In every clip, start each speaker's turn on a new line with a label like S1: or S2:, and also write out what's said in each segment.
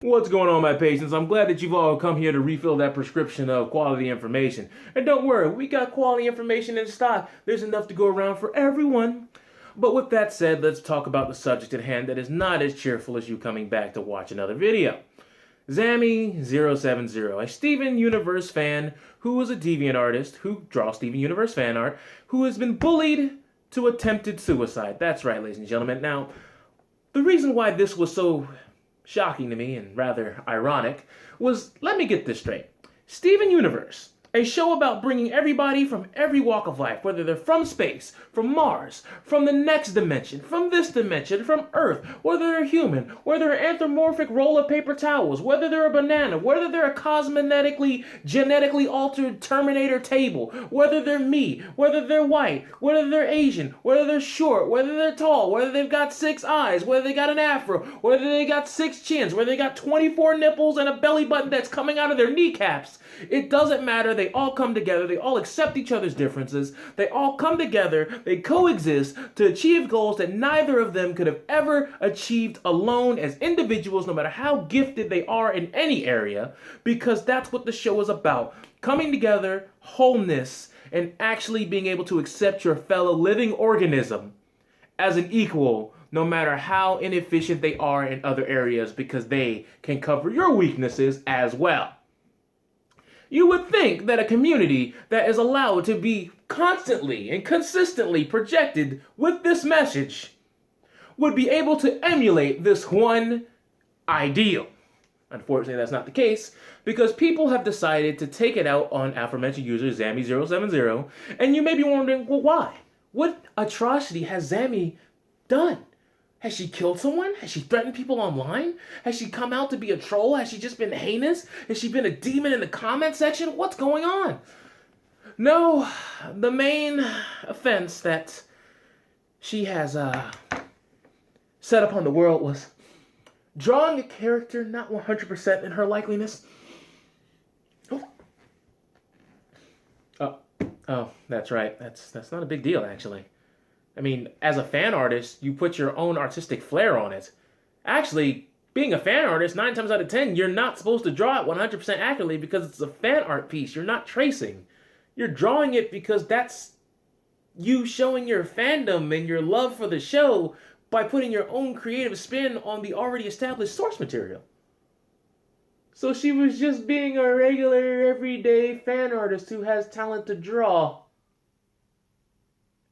S1: What's going on, my patients? I'm glad that you've all come here to refill that prescription of quality information. And don't worry, we got quality information in stock. There's enough to go around for everyone. But with that said, let's talk about the subject at hand that is not as cheerful as you coming back to watch another video. Zamii070, a Steven Universe fan who is a deviant artist who draws Steven Universe fan art, who has been bullied to attempted suicide. That's right, ladies and gentlemen. Now, the reason why this was so shocking to me and rather ironic was, let me get this straight. Steven Universe, a show about bringing everybody from every walk of life, whether they're from space, from Mars, from the next dimension, from this dimension, from Earth, whether they're human, whether they're an anthropomorphic roll of paper towels, whether they're a banana, whether they're a cosmetically, genetically altered Terminator table, whether they're me, whether they're white, whether they're Asian, whether they're short, whether they're tall, whether they've got 6 eyes, whether they got an afro, whether they got 6 chins, whether they got 24 nipples and a belly button that's coming out of their kneecaps. It doesn't matter. They all come together. They all accept each other's differences. They all come together. They coexist to achieve goals that neither of them could have ever achieved alone as individuals, no matter how gifted they are in any area, because that's what the show is about. Coming together, wholeness, and actually being able to accept your fellow living organism as an equal, no matter how inefficient they are in other areas, because they can cover your weaknesses as well. You would think that a community that is allowed to be constantly and consistently projected with this message would be able to emulate this one ideal. Unfortunately, that's not the case, because people have decided to take it out on aforementioned user Zamii070, and you may be wondering, well, why? What atrocity has Zamii done? Has she killed someone? Has she threatened people online? Has she come out to be a troll? Has she just been heinous? Has she been a demon in the comment section? What's going on? No, the main offense that she has set upon the world was drawing a character not 100% in her likeliness. Oh, that's right. That's not a big deal, actually. I mean, as a fan artist, you put your own artistic flair on it. Actually, being a fan artist, 9 times out of 10, you're not supposed to draw it 100% accurately because it's a fan art piece. You're not tracing. You're drawing it because that's you showing your fandom and your love for the show by putting your own creative spin on the already established source material. So she was just being a regular, everyday fan artist who has talent to draw.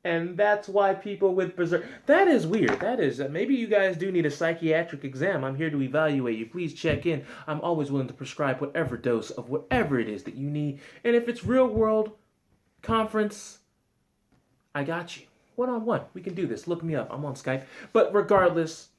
S1: And that's why people with berserk... That is weird. That is... maybe you guys do need a psychiatric exam. I'm here to evaluate you. Please check in. I'm always willing to prescribe whatever dose of whatever it is that you need. And if it's real world conference, I got you. One-on-one. We can do this. Look me up. I'm on Skype. But regardless,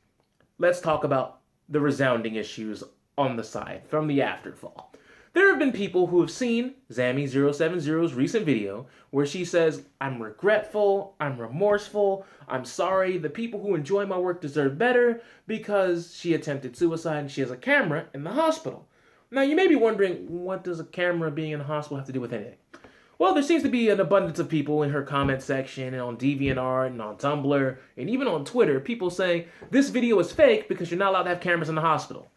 S1: let's talk about the resounding issues on the side from the afterfall. There have been people who have seen Zamii070's recent video where she says, I'm regretful, I'm remorseful, I'm sorry, the people who enjoy my work deserve better because she attempted suicide and she has a camera in the hospital. Now you may be wondering, what does a camera being in the hospital have to do with anything? Well, there seems to be an abundance of people in her comment section and on DeviantArt and on Tumblr and even on Twitter, people saying this video is fake because you're not allowed to have cameras in the hospital.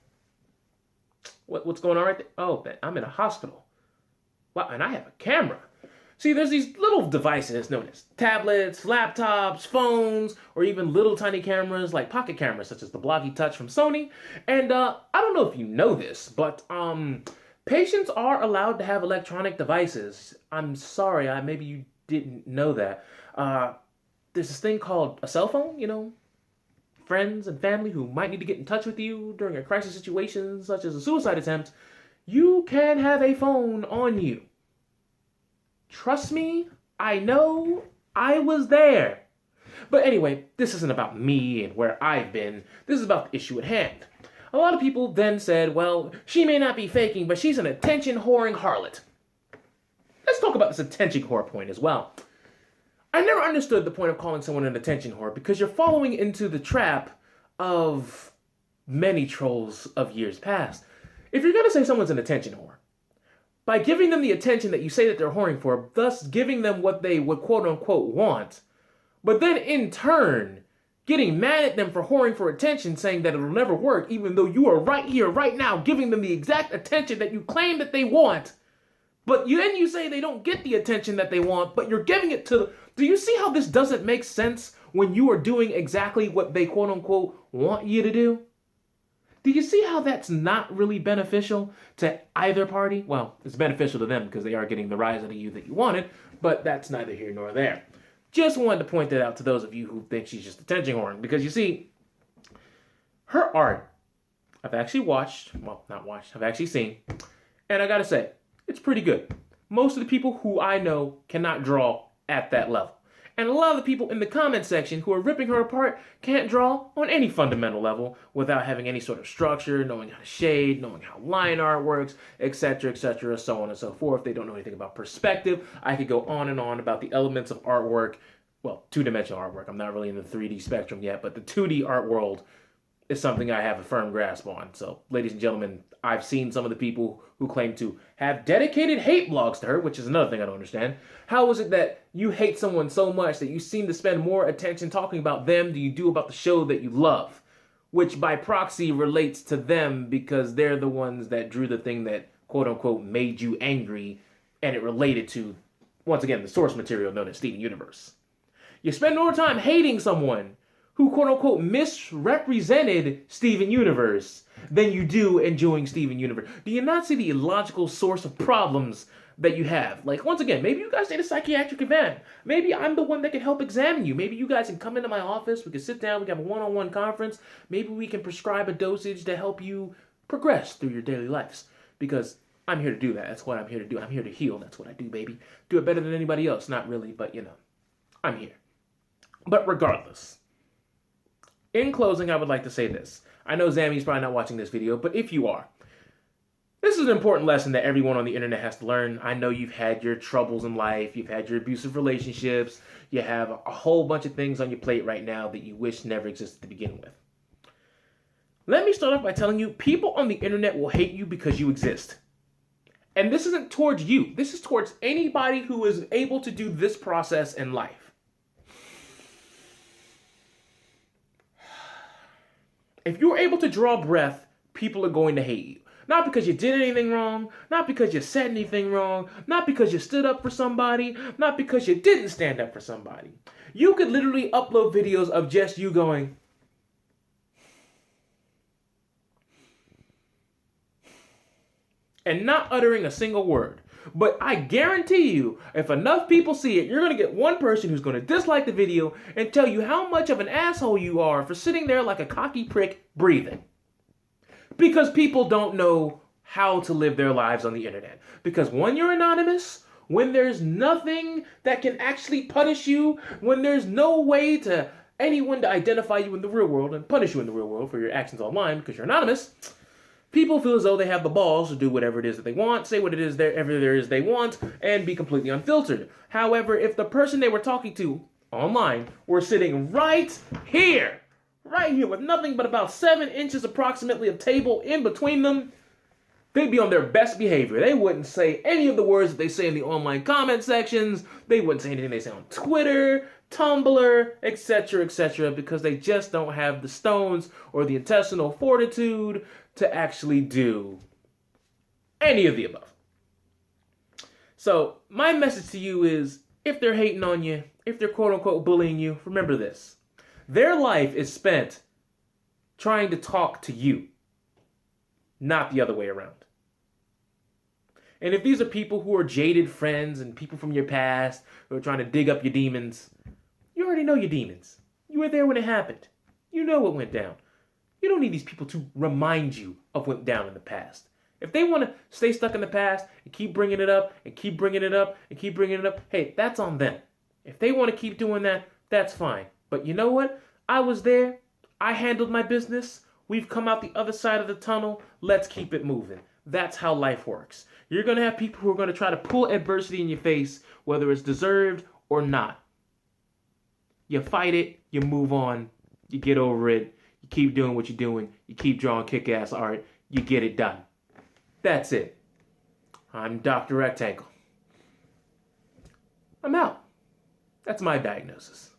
S1: What's going on right there? Oh, I'm in a hospital. Wow, and I have a camera. See, there's these little devices known as tablets, laptops, phones, or even little tiny cameras like pocket cameras, such as the Blocky Touch from Sony. And I don't know if you know this, but patients are allowed to have electronic devices. I'm sorry, maybe you didn't know that. There's this thing called a cell phone, you know, friends and family who might need to get in touch with you during a crisis situation such as a suicide attempt, you can have a phone on you. Trust me, I know, I was there. But anyway, this isn't about me and where I've been. This is about the issue at hand. A lot of people then said, well, she may not be faking, but she's an attention-whoring harlot. Let's talk about this attention whore point as well. I never understood the point of calling someone an attention whore because you're following into the trap of many trolls of years past. If you're going to say someone's an attention whore, by giving them the attention that you say that they're whoring for, thus giving them what they would quote-unquote want, but then in turn getting mad at them for whoring for attention, saying that it'll never work, even though you are right here, right now, giving them the exact attention that you claim that they want. But then you say they don't get the attention that they want, but you're giving it to them. Do you see how this doesn't make sense when you are doing exactly what they quote unquote want you to do? Do you see how that's not really beneficial to either party? Well, it's beneficial to them because they are getting the rise out of you that you wanted, but that's neither here nor there. Just wanted to point that out to those of you who think she's just attention whoring, because you see, her art, I've actually watched, well, not watched, I've actually seen, and I gotta say, it's pretty good. Most of the people who I know cannot draw at that level. And a lot of the people in the comment section who are ripping her apart can't draw on any fundamental level without having any sort of structure, knowing how to shade, knowing how line art works, etc., so on and so forth. They don't know anything about perspective. I could go on and on about the elements of artwork. Well, two-dimensional artwork. I'm not really in the 3D spectrum yet, but the 2D art world is something I have a firm grasp on. So, ladies and gentlemen, I've seen some of the people who claim to have dedicated hate blogs to her, which is another thing I don't understand. How is it that you hate someone so much that you seem to spend more attention talking about them than you do about the show that you love? Which by proxy relates to them because they're the ones that drew the thing that quote-unquote made you angry, and it related to, once again, the source material known as Steven Universe. You spend more time hating someone who quote-unquote misrepresented Steven Universe than you do enjoying Steven Universe. Do you not see the illogical source of problems that you have? Like, once again, maybe you guys need a psychiatric event. Maybe I'm the one that can help examine you. Maybe you guys can come into my office, we can sit down, we can have a one-on-one conference. Maybe we can prescribe a dosage to help you progress through your daily lives. Because I'm here to do that. That's what I'm here to do. I'm here to heal. That's what I do, baby. Do it better than anybody else. Not really, but you know, I'm here. But regardless, in closing, I would like to say this. I know Zamie's probably not watching this video, but if you are, this is an important lesson that everyone on the internet has to learn. I know you've had your troubles in life, you've had your abusive relationships, you have a whole bunch of things on your plate right now that you wish never existed to begin with. Let me start off by telling you, people on the internet will hate you because you exist. And this isn't towards you. This is towards anybody who is able to do this process in life. If you're able to draw breath, people are going to hate you. Not because you did anything wrong, not because you said anything wrong, not because you stood up for somebody, not because you didn't stand up for somebody. You could literally upload videos of just you going, and not uttering a single word. But I guarantee you, if enough people see it, you're going to get one person who's going to dislike the video and tell you how much of an asshole you are for sitting there like a cocky prick breathing. Because people don't know how to live their lives on the internet. Because when you're anonymous, when there's nothing that can actually punish you, when there's no way to anyone to identify you in the real world and punish you in the real world for your actions online because you're anonymous, people feel as though they have the balls to do whatever it is that they want, say what it is there is they want, and be completely unfiltered. However, if the person they were talking to online were sitting right here, with nothing but about 7 inches approximately of table in between them, they'd be on their best behavior. They wouldn't say any of the words that they say in the online comment sections. They wouldn't say anything they say on Twitter, Tumblr, etc., because they just don't have the stones or the intestinal fortitude to actually do any of the above. So my message to you is, if they're hating on you, if they're quote-unquote bullying you, remember this. Their life is spent trying to talk to you, not the other way around. And if these are people who are jaded friends and people from your past who are trying to dig up your demons, you already know your demons. You were there when it happened. You know what went down. You don't need these people to remind you of what went down in the past. If they want to stay stuck in the past and keep bringing it up and keep bringing it up and keep bringing it up, hey, that's on them. If they want to keep doing that, that's fine. But you know what? I was there. I handled my business. We've come out the other side of the tunnel. Let's keep it moving. That's how life works. You're going to have people who are going to try to pull adversity in your face, whether it's deserved or not. You fight it, you move on, you get over it, you keep doing what you're doing, you keep drawing kick-ass art, you get it done. That's it. I'm Dr. Rectangle. I'm out. That's my diagnosis.